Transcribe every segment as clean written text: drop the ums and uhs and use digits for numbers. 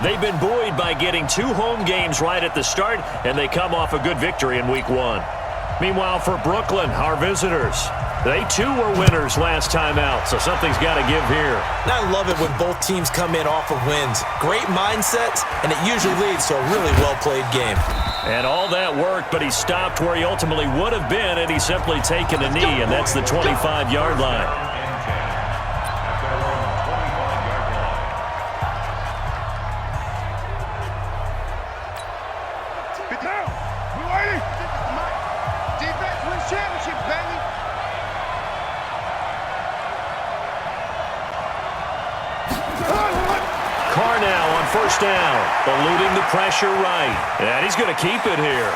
They've been buoyed by getting 2 home games right at the start, and they come off a good victory in Week 1. Meanwhile, for Brooklyn, our visitors, they too were winners last time out, so something's got to give here. And I love it when both teams come in off of wins. Great mindsets, and it usually leads to a really well-played game. And all that worked, but he stopped where he ultimately would have been, and he's simply taken a knee, and that's the 25-yard line. First down, eluding the pressure right. And he's going to keep it here.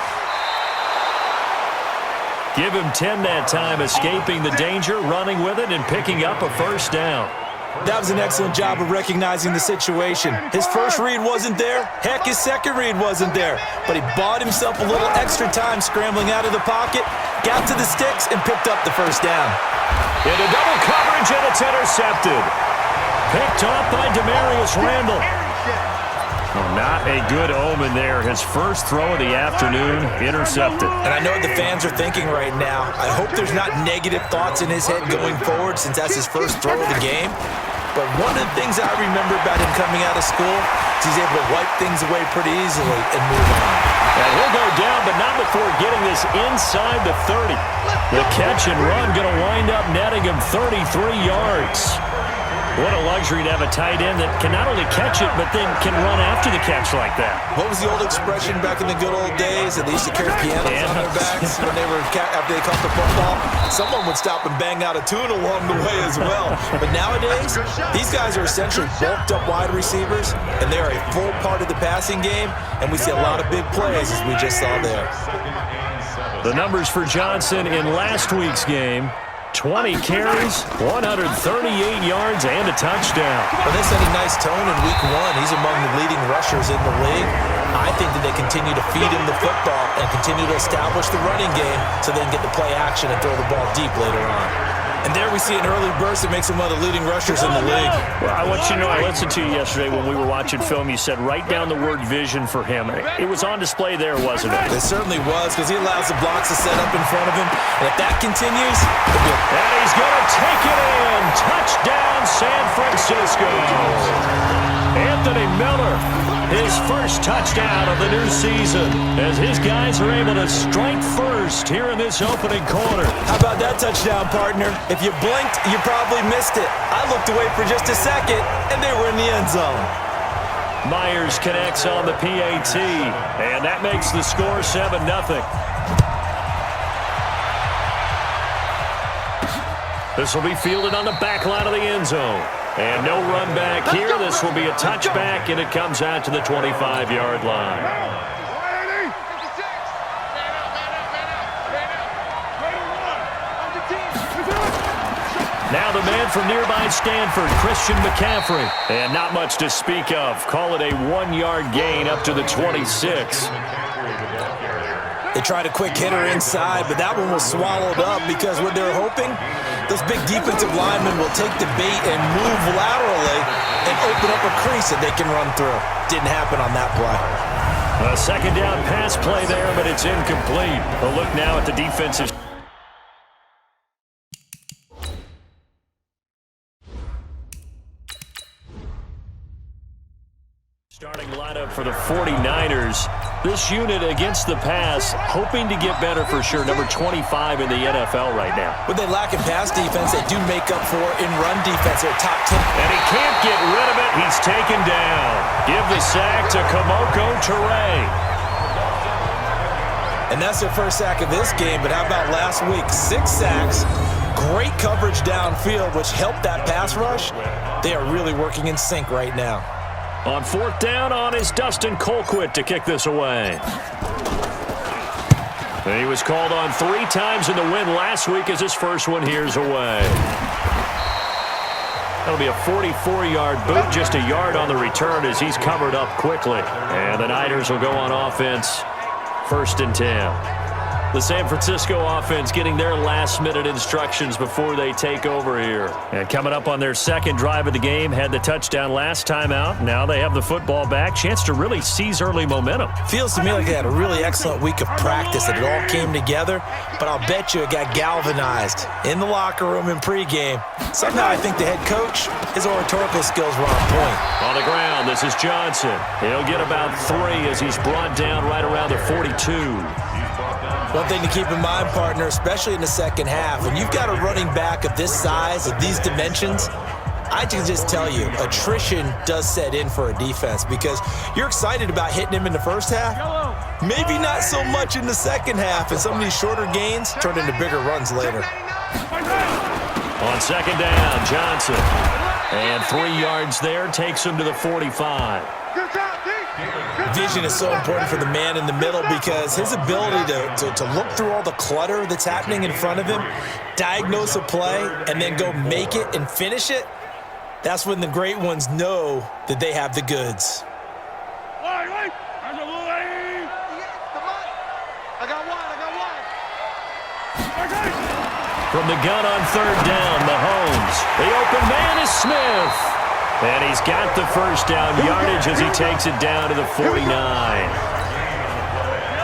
Give him 10 that time, escaping the danger, running with it, and picking up a first down. That was an excellent job of recognizing the situation. His first read wasn't there. Heck, his second read wasn't there. But he bought himself a little extra time scrambling out of the pocket, got to the sticks, and picked up the first down. Into double coverage, and it's intercepted. Picked off by Demarius Randall. Not a good omen there. His first throw of the afternoon, intercepted. And I know what the fans are thinking right now. I hope there's not negative thoughts in his head going forward since that's his first throw of the game. But one of the things I remember about him coming out of school is he's able to wipe things away pretty easily and move on. And he'll go down, but not before getting this inside the 30. The catch and run going to wind up netting him 33 yards. What a luxury to have a tight end that can not only catch it, but then can run after the catch like that. What was the old expression back in the good old days? That they used to carry pianos on their backs when they were after they caught the football. Someone would stop and bang out a tune along the way as well. But nowadays, these guys are essentially bulked up wide receivers, and they are a full part of the passing game, and we see a lot of big plays as we just saw there. The numbers for Johnson in last week's game: 20 carries, 138 yards, and a touchdown. Well, they set a nice tone in Week 1. He's among the leading rushers in the league. I think that they continue to feed him the football and continue to establish the running game so they can get the play action and throw the ball deep later on. And there we see an early burst that makes him one of the leading rushers in the league. Well, I want you to know, I listened to you yesterday when we were watching film. You said write down the word vision for him. It was on display there, wasn't it? It certainly was, because he allows the blocks to set up in front of him. And if that continues, and he's going to take it in. Touchdown, San Francisco. Anthony Miller, his first touchdown of the new season, as his guys are able to strike first here in this opening quarter. How about that touchdown, partner? If you blinked, you probably missed it. I looked away for just a second, and they were in the end zone. Myers connects on the PAT, and that makes the score 7-0. This will be fielded on the back line of the end zone. And no run back here. This will be a touchback, and it comes out to the 25-yard line. Now the man from nearby Stanford, Christian McCaffrey. And not much to speak of. Call it a 1-yard gain up to the 26. They tried a quick hitter inside, but that one was swallowed up because what they're hoping, those big defensive linemen will take the bait and move laterally and open up a crease that they can run through. Didn't happen on that play. A second down pass play there, but it's incomplete. A look now at the defensive. Starting lineup for the 49ers. This unit against the pass, hoping to get better for sure. Number 25 in the NFL right now. When they lack in pass defense, they do make up for in run defense. They're top 10. And he can't get rid of it. He's taken down. Give the sack to Kamoko Toure. And that's their first sack of this game. But how about last week? 6 sacks. Great coverage downfield, which helped that pass rush. They are really working in sync right now. On fourth down on is Dustin Colquitt to kick this away. And he was called on 3 times in the win last week as his first one here's away. That'll be a 44-yard boot, just a yard on the return as he's covered up quickly. And the Niners will go on offense, 1st and 10. The San Francisco offense getting their last-minute instructions before they take over here. And coming up on their second drive of the game, had the touchdown last time out. Now they have the football back. Chance to really seize early momentum. Feels to me like they had a really excellent week of practice, and it all came together. But I'll bet you it got galvanized in the locker room in pregame. Somehow I think the head coach, his oratorical skills were on point. On the ground, this is Johnson. He'll get about 3 as he's brought down right around the 42. One thing to keep in mind, partner, especially in the second half, when you've got a running back of this size, of these dimensions, I can just tell you, attrition does set in for a defense because you're excited about hitting him in the first half, maybe not so much in the second half, and some of these shorter gains turn into bigger runs later. On second down, Johnson. And 3 yards there, takes him to the 45. Vision is so important for the man in the middle because his ability to look through all the clutter that's happening in front of him, diagnose a play, and then go make it and finish it, that's when the great ones know that they have the goods. From the gun on third down, Mahomes. The open man is Smith. And he's got the first down yardage as he takes it down to the 49.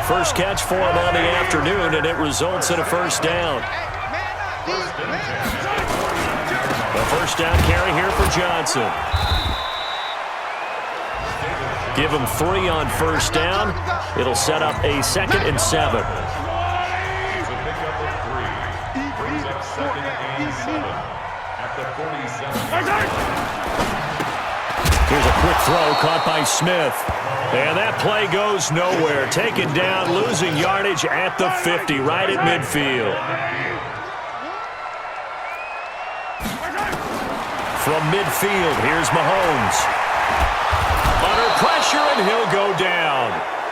First catch for him on the afternoon, and it results in a first down. The first down carry here for Johnson. Give him 3 on first down. It'll set up a 2nd and 7. Here's a quick throw caught by Smith. And that play goes nowhere. Taken down, losing yardage at the 50, right at midfield. From midfield, here's Mahomes. Under pressure, and he'll go down.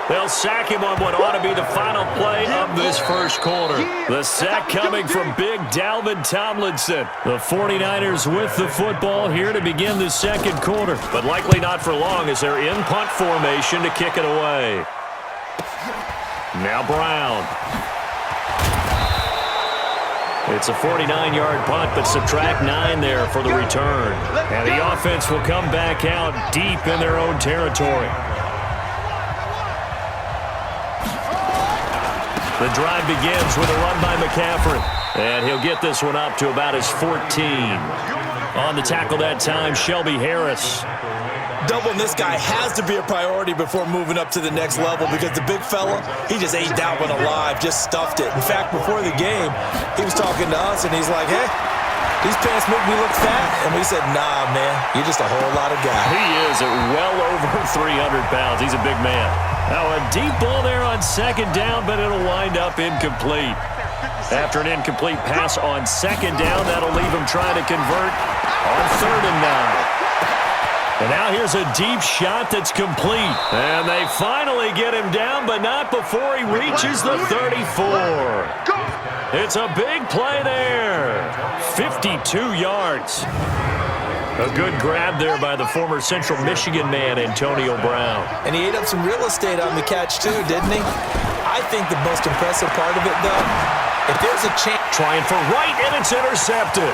They'll sack him on what ought to be the final play of this first quarter. The sack coming from big Dalvin Tomlinson. The 49ers with the football here to begin the second quarter, but likely not for long as they're in punt formation to kick it away. Now Brown. It's a 49-yard punt, but subtract 9 there for the return. And the offense will come back out deep in their own territory. The drive begins with a run by McCaffrey. And he'll get this one up to about his 14. On the tackle that time, Shelby Harris. Doubling this guy has to be a priority before moving up to the next level because the big fella, he just ate Dalvin alive, just stuffed it. In fact, before the game, he was talking to us, and he's like, hey, these pants make me look fat. And we said, nah, man, you're just a whole lot of guy. He is at well over 300 pounds. He's a big man. Now a deep ball there on second down, but it'll wind up incomplete. After an incomplete pass on second down, that'll leave him trying to convert on 3rd and 9. And now here's a deep shot that's complete. And they finally get him down, but not before he reaches the 34. It's a big play there. 52 yards. A good grab there by the former Central Michigan man, Antonio Brown. And he ate up some real estate on the catch, too, didn't he? I think the most impressive part of it, though, if there's a chance... Trying for right, and it's intercepted.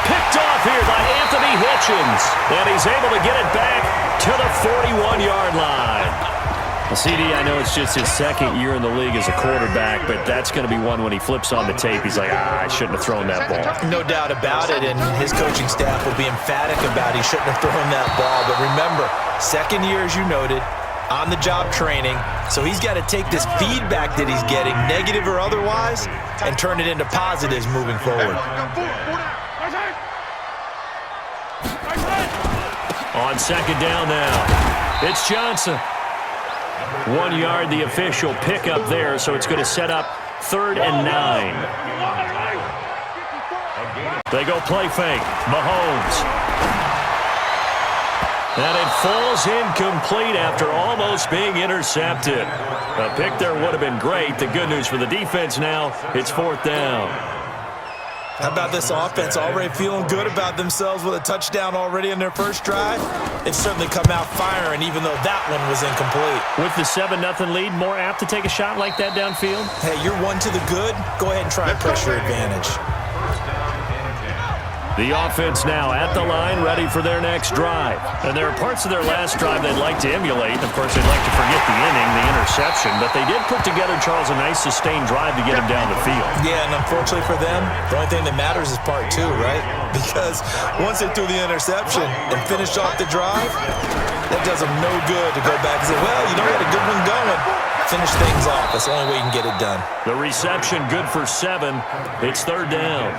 Picked off here by Anthony Hitchens. And he's able to get it back to the 41-yard line. CD, I know it's just his second year in the league as a quarterback, but that's going to be one when he flips on the tape. He's like, I shouldn't have thrown that ball. No doubt about it, and his coaching staff will be emphatic about he shouldn't have thrown that ball. But remember, second year, as you noted, on-the-job training, so he's got to take this feedback that he's getting, negative or otherwise, and turn it into positives moving forward. On second down now, it's Johnson. 1 yard, the official pickup there, so it's going to set up 3rd and 9. They go play fake. Mahomes. And it falls incomplete after almost being intercepted. A pick there would have been great. The good news for the defense now, it's 4th down. How about this offense already feeling good about themselves with a touchdown already in their first drive? They've certainly come out firing, even though that one was incomplete. With the 7-0 lead, more apt to take a shot like that downfield? Hey, you're one to the good. Go ahead and try and press your advantage. The offense now at the line, ready for their next drive. And there are parts of their last drive they'd like to emulate. Of course, they'd like to forget the inning, the interception. But they did put together, Charles, a nice sustained drive to get him down the field. Yeah, and unfortunately for them, the only thing that matters is part two, right? Because once they threw the interception and finished off the drive, that does them no good to go back and say, well, you know, we had a good one going. Finish things off. That's the only way you can get it done. The reception good for 7. It's 3rd down.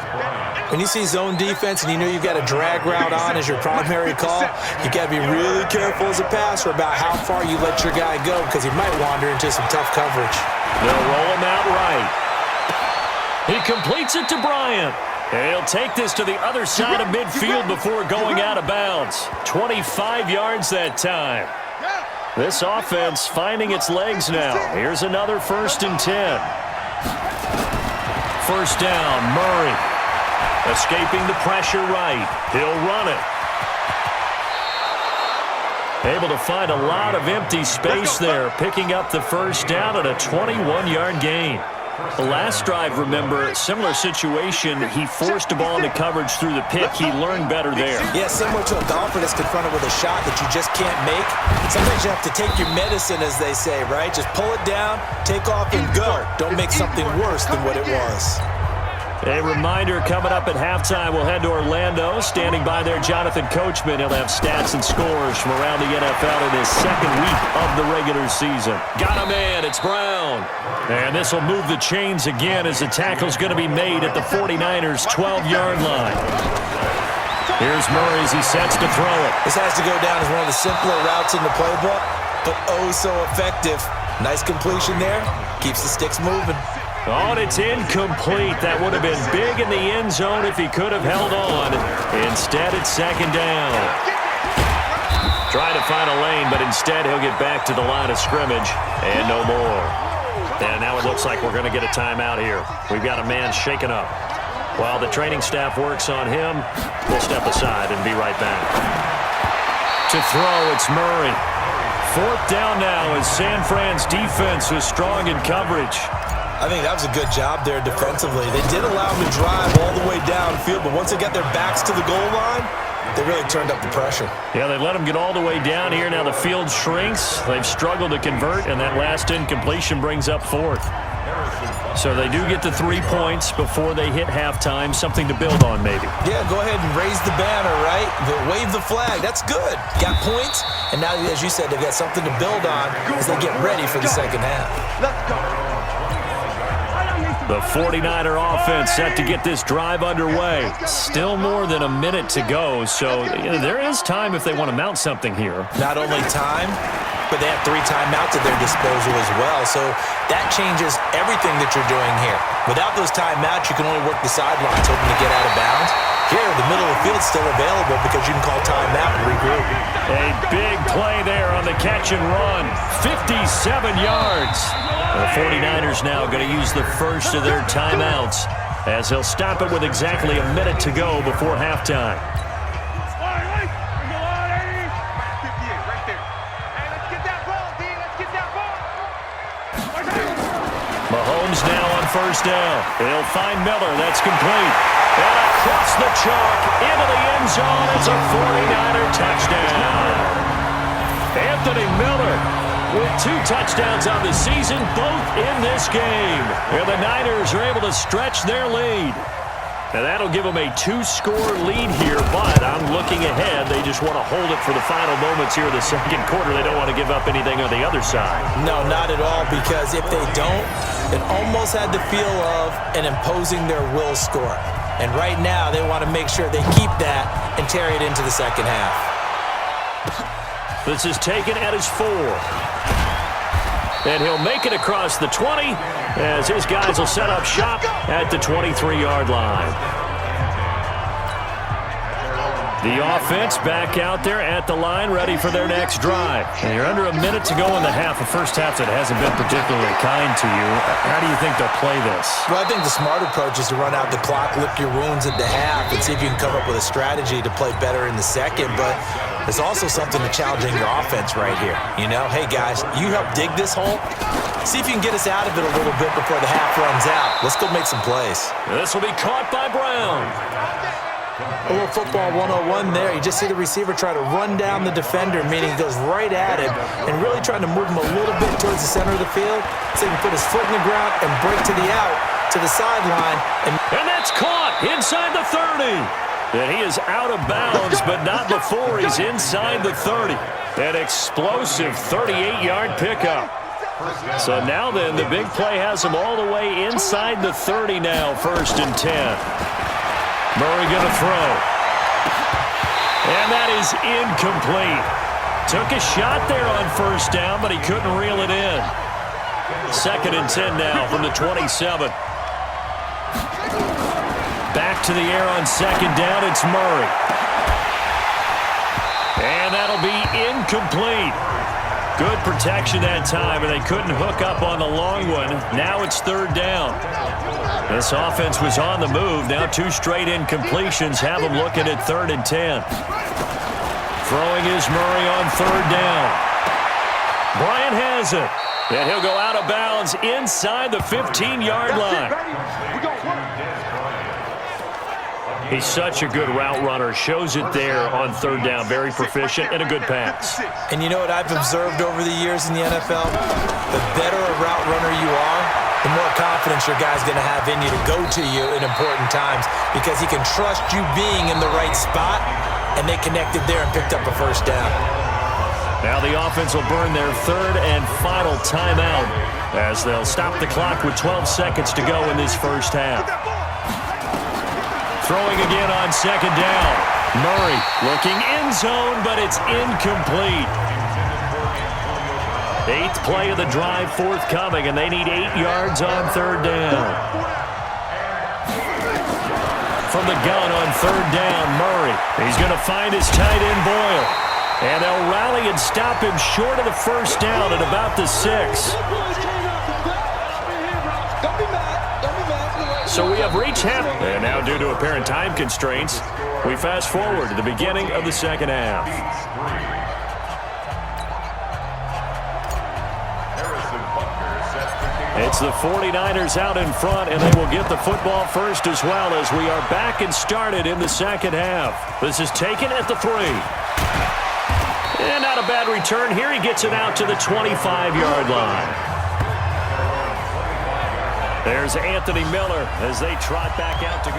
When you see zone defense and you know you've got a drag route on as your primary call, you got to be really careful as a passer about how far you let your guy go because he might wander into some tough coverage. They'll roll him out right. He completes it to Bryant. And he'll take this to the other side of midfield before going out of bounds. 25 yards that time. This offense finding its legs now. Here's another 1st and 10. 1st down, Murray. Escaping the pressure right. He'll run it. Able to find a lot of empty space there, picking up the 1st down at a 21-yard gain. The last drive, remember, similar situation. He forced the ball into coverage through the pick. He learned better there. Yeah, similar to a golfer that's confronted with a shot that you just can't make. Sometimes you have to take your medicine, as they say, right? Just pull it down, take off, and go. Don't make something worse than what it was. A reminder coming up at halftime, we'll head to Orlando. Standing by there, Jonathan Coachman. He'll have stats and scores from around the NFL in his 2nd week of the regular season. Got a man, it's Brown. And this will move the chains again as the tackle's going to be made at the 49ers' 12-yard line. Here's Murray as he sets to throw it. This has to go down as one of the simpler routes in the playbook, but oh so effective. Nice completion there. Keeps the sticks moving. Oh, and it's incomplete. That would have been big in the end zone if he could have held on. Instead, it's 2nd down. Trying to find a lane, but instead he'll get back to the line of scrimmage and no more. And now it looks like we're going to get a timeout here. We've got a man shaken up. While the training staff works on him, we'll step aside and be right back. To throw, it's Murray. 4th down now as San Fran's defense is strong in coverage. I think that was a good job there defensively. They did allow them to drive all the way downfield, but once they got their backs to the goal line, they really turned up the pressure. Yeah, they let them get all the way down here. Now the field shrinks. They've struggled to convert, and that last incompletion brings up 4th. So they do get the 3 points before they hit halftime, something to build on maybe. Yeah, go ahead and raise the banner, right? Wave the flag. That's good. Got points, and now, as you said, they've got something to build on as they get ready for the second half. Let's go. The 49er offense set to get this drive underway. Still more than a minute to go, so there is time if they want to mount something here. Not only time, but they have 3 timeouts at their disposal as well, so that changes everything that you're doing here. Without those timeouts, you can only work the sidelines, hoping to get out of bounds. Here, the middle of the field's still available because you can call timeout and regroup. A big play there on the catch and run. 57 yards. The 49ers now going to use the first of their timeouts as they'll stop it with exactly a minute to go before halftime. Mahomes now on 1st down. He'll find Miller. That's complete. And across the chalk into the end zone. It's a 49er touchdown. Anthony Miller with 2 touchdowns on the season, both in this game. And the Niners are able to stretch their lead. Now that'll give them a 2-score lead here, but I'm looking ahead. They just want to hold it for the final moments here in the 2nd quarter. They don't want to give up anything on the other side. No, not at all, because if they don't, it almost had the feel of an imposing their will score. And right now, they want to make sure they keep that and carry it into the second half. This is taken at his 4. And he'll make it across the 20 as his guys will set up shop at the 23-yard line. The offense back out there at the line, ready for their next drive. And you're under a minute to go in the half, a first half that hasn't been particularly kind to you. How do you think they'll play this? Well, I think the smart approach is to run out the clock, lick your wounds at the half, and see if you can come up with a strategy to play better in the second. But there's also something to challenging your offense right here. You know, hey, guys, you help dig this hole. See if you can get us out of it a little bit before the half runs out. Let's go make some plays. This will be caught by Brown. A little football 101 there. You just see the receiver try to run down the defender, meaning he goes right at him and really trying to move him a little bit towards the center of the field so he can put his foot in the ground and break to the out, to the sideline. And that's caught inside the 30. And he is out of bounds, but not before he's inside the 30. An explosive 38-yard pickup. So now then, the big play has him all the way inside the 30 now, 1st and 10. Murray going to throw. And that is incomplete. Took a shot there on 1st down, but he couldn't reel it in. 2nd and 10 now from the 27. Back to the air on 2nd down, it's Murray. And that'll be incomplete. Good protection that time, and they couldn't hook up on the long one. Now it's 3rd down. This offense was on the move. Now 2 straight incompletions have them looking at 3rd and 10. Throwing is Murray on 3rd down. Bryant has it. And he'll go out of bounds inside the 15-yard line. He's such a good route runner. Shows it there on 3rd down. Very proficient and a good pass. And you know what I've observed over the years in the NFL? The better a route runner you are, the more confidence your guy's going to have in you to go to you in important times because he can trust you being in the right spot, and they connected there and picked up a 1st down. Now the offense will burn their 3rd and final timeout as they'll stop the clock with 12 seconds to go in this 1st half. Throwing again on 2nd down. Murray looking end zone, but it's incomplete. 8th play of the drive forthcoming, and they need 8 yards on 3rd down. From the gun on 3rd down, Murray. He's going to find his tight end, Boyle. And they'll rally and stop him short of the 1st down at about the 6. So we have reached half. And now due to apparent time constraints, we fast forward to the beginning of the 2nd half. It's the 49ers out in front, and they will get the football first as well as we are back and started in the 2nd half. This is taken at the 3. And not a bad return here. He gets it out to the 25-yard line. There's Anthony Miller as they trot back out to go.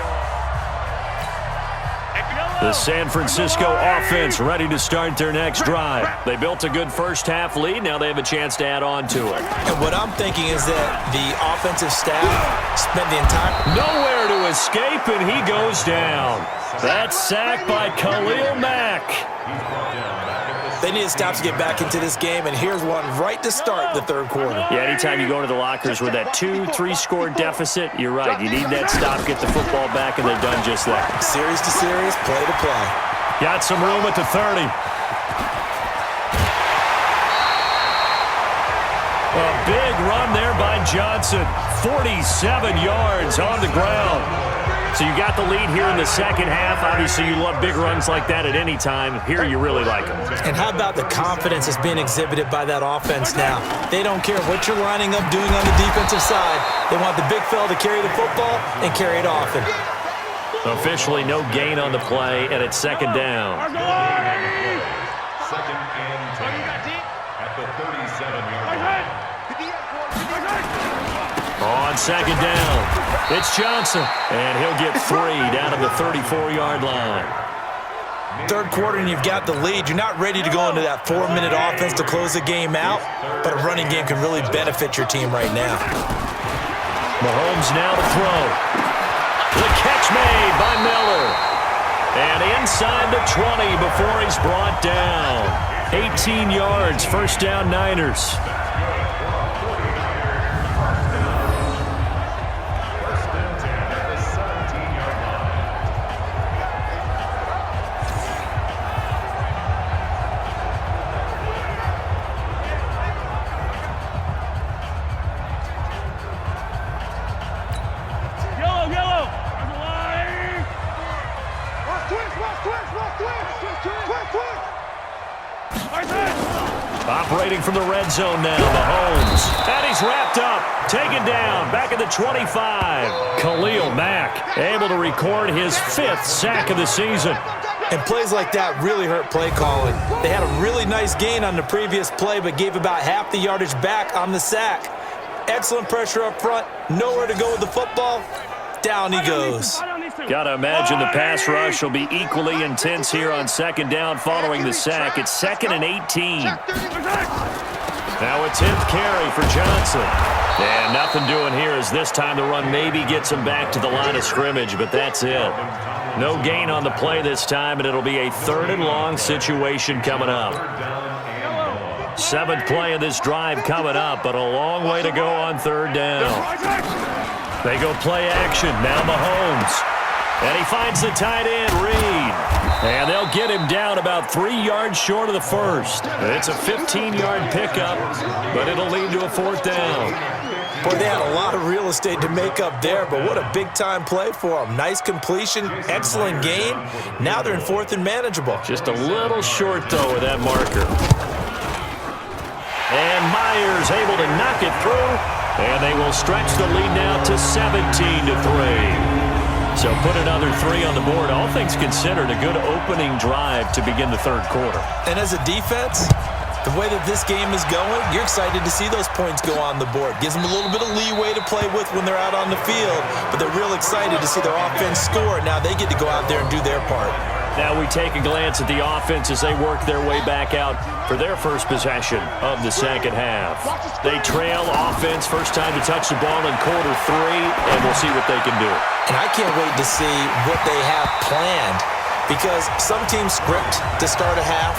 The San Francisco offense ready to start their next drive. They built a good 1st half lead. Now they have a chance to add on to it. And what I'm thinking is that the offensive staff spent the entire... Nowhere to escape, and he goes down. That's sacked by Khalil Mack. They need to stop to get back into this game, and here's one right to start the 3rd quarter. Yeah, anytime you go into the lockers with that 2-3 score deficit, you're right. You need that stop, get the football back, and they've done just that. Series to series, play to play. Got some room at the 30. A big run there by Johnson. 47 yards on the ground. So you got the lead here in the 2nd half. Obviously, you love big runs like that at any time. Here, you really like them. And how about the confidence that's being exhibited by that offense now? They don't care what you're lining up doing on the defensive side. They want the big fella to carry the football and carry it often. Officially, no gain on the play, and it's 2nd down. 2nd and 10 at the 37-yard line. On 2nd down, it's Johnson, and he'll get 3 down to the 34-yard line. 3rd quarter, and you've got the lead. You're not ready to go into that 4-minute offense to close the game out, but a running game can really benefit your team right now. Mahomes now to throw. The catch made by Miller. And inside the 20 before he's brought down. 18 yards, 1st down Niners. Launching from the red zone now, Mahomes. And he's wrapped up. Taken down. Back at the 25. Khalil Mack able to record his 5th sack of the season. And plays like that really hurt play calling. They had a really nice gain on the previous play, but gave about half the yardage back on the sack. Excellent pressure up front. Nowhere to go with the football. Down he goes. Got to imagine the pass rush will be equally intense here on 2nd down following the sack. It's 2nd and 18. Now a 10th carry for Johnson. And nothing doing here as this time the run maybe gets him back to the line of scrimmage, but that's it. No gain on the play this time, and it'll be a 3rd and long situation coming up. 7th play of this drive coming up, but a long way to go on 3rd down. They go play action. Now Mahomes. And he finds the tight end, Reed. And they'll get him down about 3 yards short of the first. It's a 15-yard pickup, but it'll lead to a 4th down. Boy, they had a lot of real estate to make up there, but what a big-time play for them. Nice completion, excellent gain. Now they're in 4th and manageable. Just a little short, though, with that marker. And Myers able to knock it through, and they will stretch the lead now to 17-3. So put another 3 on the board. All things considered, a good opening drive to begin the 3rd quarter. And as a defense, the way that this game is going, you're excited to see those points go on the board. Gives them a little bit of leeway to play with when they're out on the field, but they're real excited to see their offense score. Now they get to go out there and do their part. Now we take a glance at the offense as they work their way back out for their first possession of the 2nd half. They trail offense, first time to touch the ball in quarter 3, and we'll see what they can do. And I can't wait to see what they have planned, because some teams script to start a half.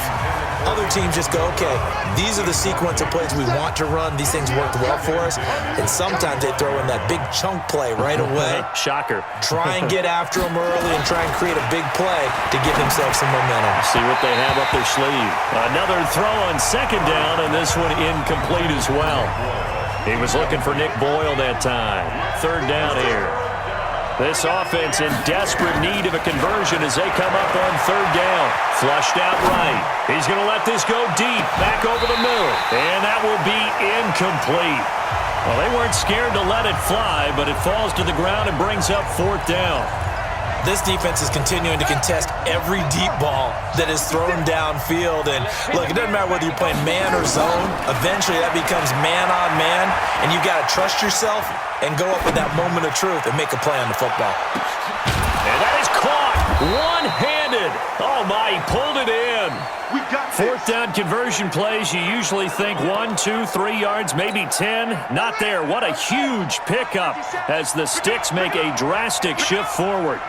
Other teams just go, okay, these are the sequence of plays we want to run. These things worked well for us. And sometimes they throw in that big chunk play right away. Shocker. Try and get after them early and try and create a big play to give themselves some momentum. See what they have up their sleeve. Another throw on 2nd down, and this one incomplete as well. He was looking for Nick Boyle that time. 3rd down here. This offense in desperate need of a conversion as they come up on 3rd down. Flushed out right. He's going to let this go deep, back over the middle. And that will be incomplete. Well, they weren't scared to let it fly, but it falls to the ground and brings up 4th down. This defense is continuing to contest every deep ball that is thrown downfield. And, look, it doesn't matter whether you're playing man or zone. Eventually that becomes man on man, and you've got to trust yourself and go up with that moment of truth and make a play on the football. And that is caught one-handed. Oh, my, he pulled it in. 4th down conversion plays, you usually think 1, 2, 3 yards, maybe 10. Not there. What a huge pickup as the Sticks make a drastic shift forward.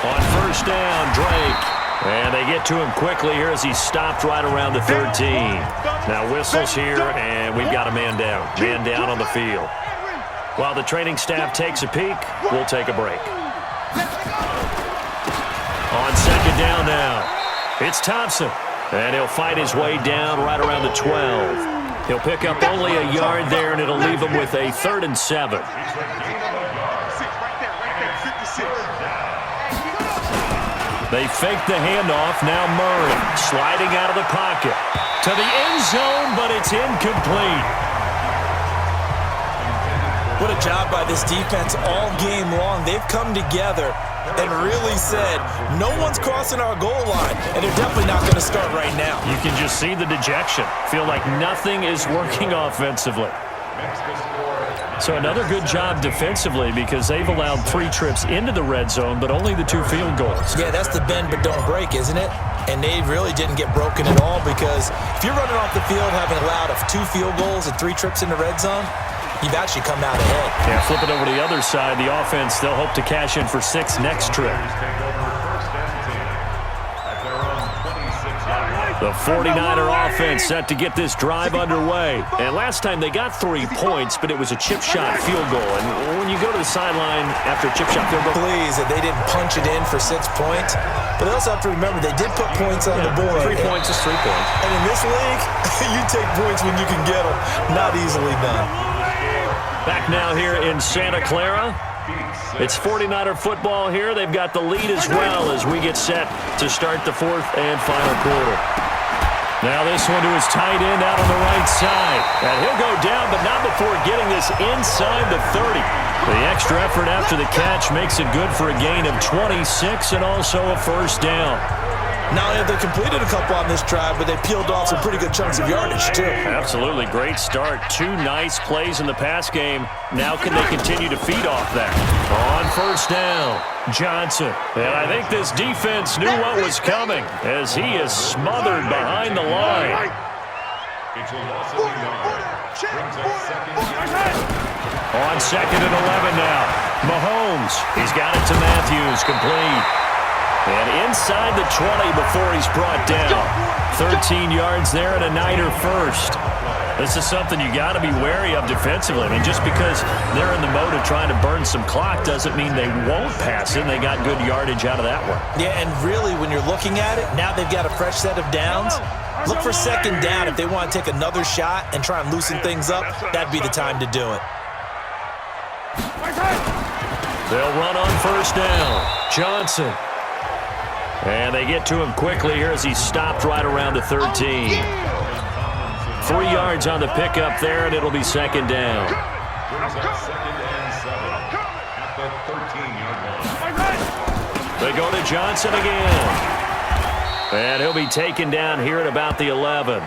On 1st down, Drake. And they get to him quickly here as he stopped right around the 13. Now whistles here, and we've got a man down. Man down on the field. While the training staff takes a peek, we'll take a break. On 2nd down now, it's Thompson. And he'll fight his way down right around the 12. He'll pick up only a yard there, and it'll leave him with a 3rd and 7. They fake the handoff. Now Murray sliding out of the pocket to the end zone, but it's incomplete. What a job by this defense all game long. They've come together and really said, no one's crossing our goal line, and they're definitely not going to start right now. You can just see the dejection. Feel like nothing is working offensively. So another good job defensively because they've allowed 3 trips into the red zone, but only the 2 field goals. Yeah, that's the bend but don't break, isn't it? And they really didn't get broken at all because if you're running off the field having allowed 2 field goals and 3 trips in the red zone, you've actually come out ahead. Yeah, flip it over to the other side. The offense, they'll hope to cash in for 6 next trip. The 49er offense set to get this drive underway. And last time they got 3 points, but it was a chip shot field goal. And when you go to the sideline after a chip shot field goal, pleased that they didn't punch it in for 6 points. But they also have to remember they did put points on the board. 3 points is 3 points. And in this league, you take points when you can get them. Not easily done. Back now here in Santa Clara. It's 49er football here. They've got the lead as well as we get set to start the 4th and final quarter. Now this one to his tight end out on the right side. And he'll go down, but not before getting this inside the 30. The extra effort after the catch makes it good for a gain of 26 and also a first down. Not only have they completed a couple on this drive, but they peeled off some pretty good chunks of yardage, too. Absolutely. Great start. 2 nice plays in the pass game. Now can they continue to feed off that? On first down, Johnson. And I think this defense knew what was coming as he is smothered behind the line. It's a loss of a yard. Brings up second. On second and 11 now. Mahomes. He's got it to Matthews. Complete. And inside the 20 before he's brought down. 13 yards there and a Niner first. This is something you got to be wary of defensively. I mean, just because they're in the mode of trying to burn some clock doesn't mean they won't pass it. They got good yardage out of that one. Yeah, and really, when you're looking at it, now they've got a fresh set of downs. Look for second down. If they want to take another shot and try and loosen things up, that'd be the time to do it. They'll run on first down. Johnson. And they get to him quickly here as he's stopped right around the 13. 3 yards on the pickup there, and it'll be second down. Brings up second and 7 at the 13-yard line. They go to Johnson again. And he'll be taken down here at about the 11.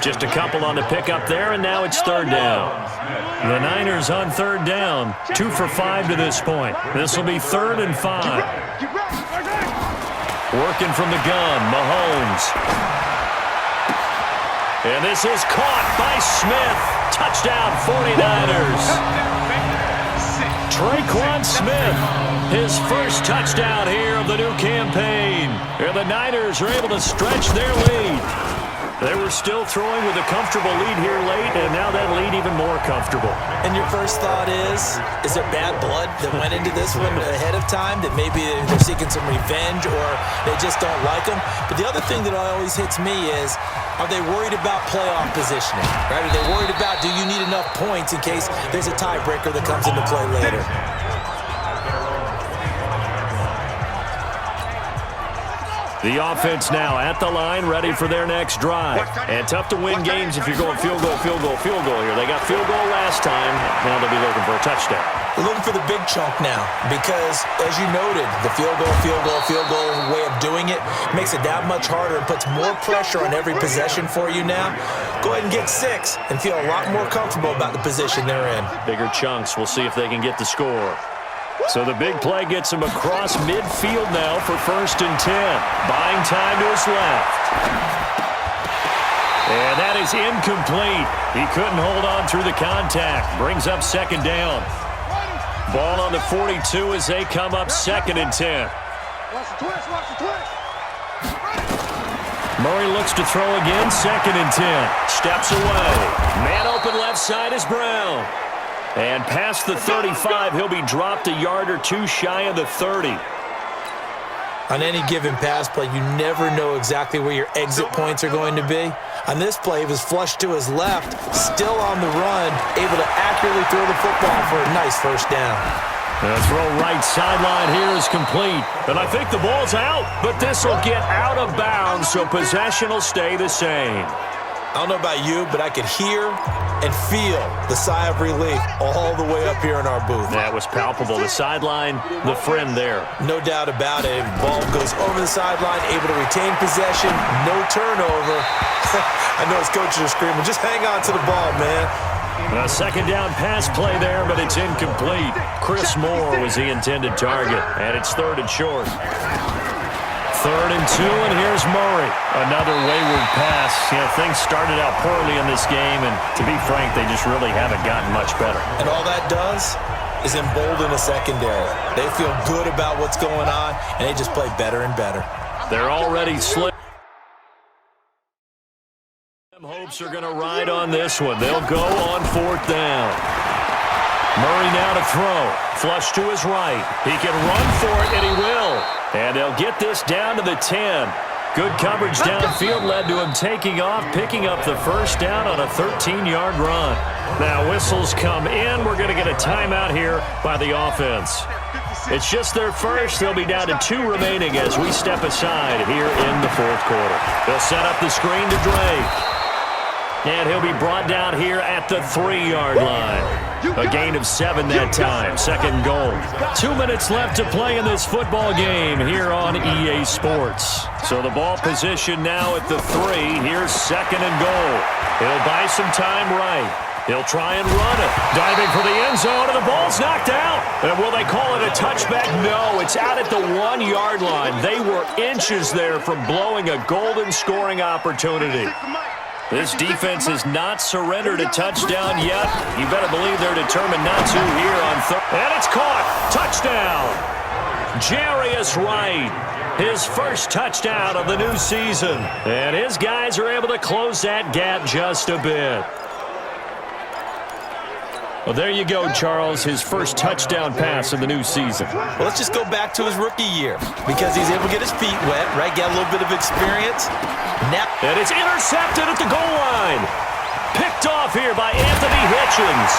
Just a couple on the pickup there, and now it's third down. The Niners on third down, 2 for 5 to this point. This will be 3rd and 5. Working from the gun, Mahomes. And this is caught by Smith. Touchdown, 49ers. Traquan Smith, his first touchdown here of the new campaign. And the Niners are able to stretch their lead. They were still throwing with a comfortable lead here late, and now that lead even more comfortable. And your first thought is there bad blood that went into this one ahead of time, that maybe they're seeking some revenge or they just don't like them? But the other thing that always hits me is, are they worried about playoff positioning? Right? Are they worried about, do you need enough points in case there's a tiebreaker that comes into play later? The offense now at the line, ready for their next drive. And tough to win games if you're going field goal, field goal, field goal here. They got field goal last time. Now they'll be looking for a touchdown. They're looking for the big chunk now because, as you noted, the field goal way of doing it makes it that much harder and puts more pressure on every possession for you now. Go ahead and get 6 and feel a lot more comfortable about the position they're in. Bigger chunks. We'll see if they can get the score. So the big play gets him across midfield now for 1st and 10. Buying time to his left. And that is incomplete. He couldn't hold on through the contact. Brings up second down. Ball on the 42 as they come up 2nd and 10. Murray looks to throw again, 2nd and 10. Steps away. Man open left side is Brown. And past the 35, he'll be dropped a yard or 2 shy of the 30. On any given pass play, you never know exactly where your exit points are going to be. On this play, he was flushed to his left, still on the run, able to accurately throw the football for a nice first down. The throw right sideline here is complete. And I think the ball's out, but this will get out of bounds, so possession will stay the same. I don't know about you, but I could hear and feel the sigh of relief all the way up here in our booth. That was palpable. The sideline, the friend there. No doubt about it. Ball goes over the sideline, able to retain possession, no turnover. I know his coaches are screaming, just hang on to the ball, man. A second down pass play there, but it's incomplete. Chris Moore was the intended target, and it's 3rd and short. 3rd and 2, and here's Murray. Another wayward pass. You know, things started out poorly in this game, and to be frank, they just really haven't gotten much better. And all that does is embolden a secondary. They feel good about what's going on, and they just play better and better. They're already slipped. Hopes are going to ride on this one. They'll go on 4th down. Murray now to throw. Flush to his right. He can run for it, and he will. And they'll get this down to the 10. Good coverage downfield led to him taking off, picking up the first down on a 13-yard run. Now whistles come in. We're going to get a timeout here by the offense. It's just their first. They'll be down to 2 remaining as we step aside here in the fourth quarter. They'll set up the screen to Drake. And he'll be brought down here at the 3-yard line. A gain of 7 that time. Second goal. 2 minutes left to play in this football game here on EA Sports. So the ball position now at the 3. Here's second and goal. He'll buy some time right. He'll try and run it. Diving for the end zone, and the ball's knocked out. And will they call it a touchback? No, it's out at the 1-yard line. They were inches there from blowing a golden scoring opportunity. This defense has not surrendered a touchdown yet. You better believe they're determined not to here on third. And it's caught. Touchdown. Jarius Wright. His first touchdown of the new season. And his guys are able to close that gap just a bit. Well, there you go, Charles, his first touchdown pass of the new season. Well, let's just go back to his rookie year because he's able to get his feet wet, right? Get a little bit of experience. And it's intercepted at the goal line. Picked off here by Anthony Hitchens.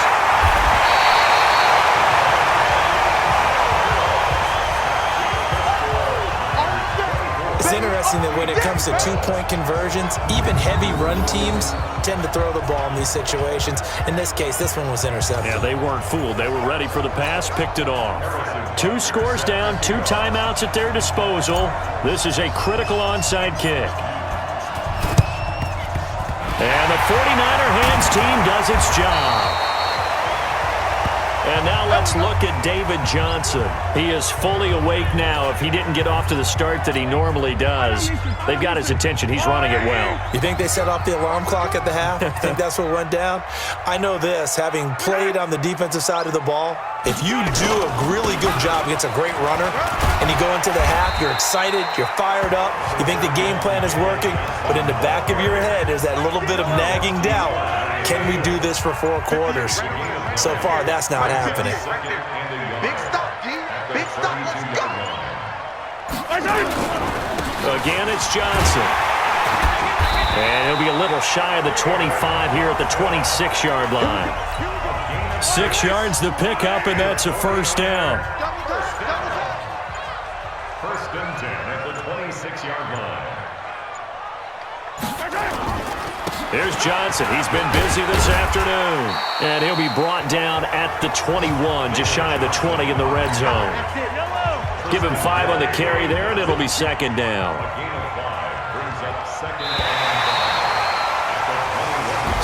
It's interesting that when it comes to two-point conversions, even heavy run teams tend to throw the ball in these situations. In this case, this one was intercepted. Yeah, they weren't fooled. They were ready for the pass, picked it off. 2 scores down, 2 timeouts at their disposal. This is a critical onside kick. And the 49er hands team does its job. And now let's look at David Johnson. He is fully awake now if he didn't get off to the start that he normally does. They've got his attention. He's running it well. You think they set off the alarm clock at the half? You think that's what went down? I know this, having played on the defensive side of the ball, if you do a really good job against a great runner and you go into the half, you're excited, you're fired up, you think the game plan is working, but in the back of your head is that little bit of nagging doubt. Can we do this for 4 quarters? So far, that's not happening. Big stop, G. Big stop. Let's go. Again, it's Johnson. And he'll be a little shy of the 25 here at the 26-yard line. 6 yards the pickup, and that's a first down. First and 10 at the 26-yard line. Here's Johnson. He's been busy this afternoon. And he'll be brought down at the 21, just shy of the 20 in the red zone. Give him 5 on the carry there, and it'll be second down.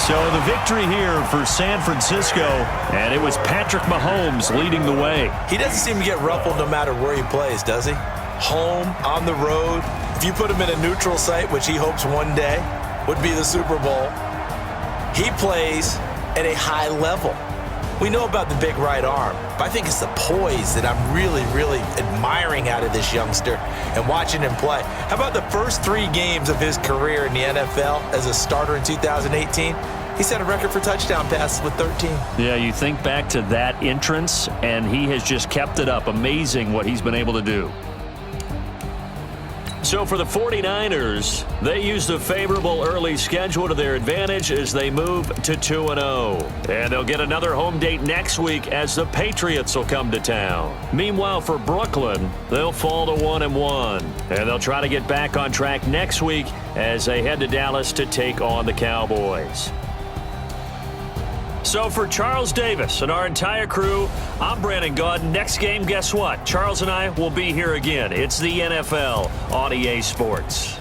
So the victory here for San Francisco, and it was Patrick Mahomes leading the way. He doesn't seem to get ruffled no matter where he plays, does he? Home, on the road. If you put him in a neutral site, which he hopes one day would be the Super Bowl, he plays at a high level. We know about the big right arm, but I think it's the poise that I'm really, really admiring out of this youngster and watching him play. How about the first 3 games of his career in the NFL as a starter in 2018? He set a record for touchdown passes with 13. Yeah, you think back to that entrance, and he has just kept it up. Amazing what he's been able to do. So for the 49ers, they used a favorable early schedule to their advantage as they move to 2-0. And they'll get another home date next week as the Patriots will come to town. Meanwhile, for Brooklyn, they'll fall to 1-1. And they'll try to get back on track next week as they head to Dallas to take on the Cowboys. So for Charles Davis and our entire crew, I'm Brandon Gaudin. Next game, guess what? Charles and I will be here again. It's the NFL on EA Sports.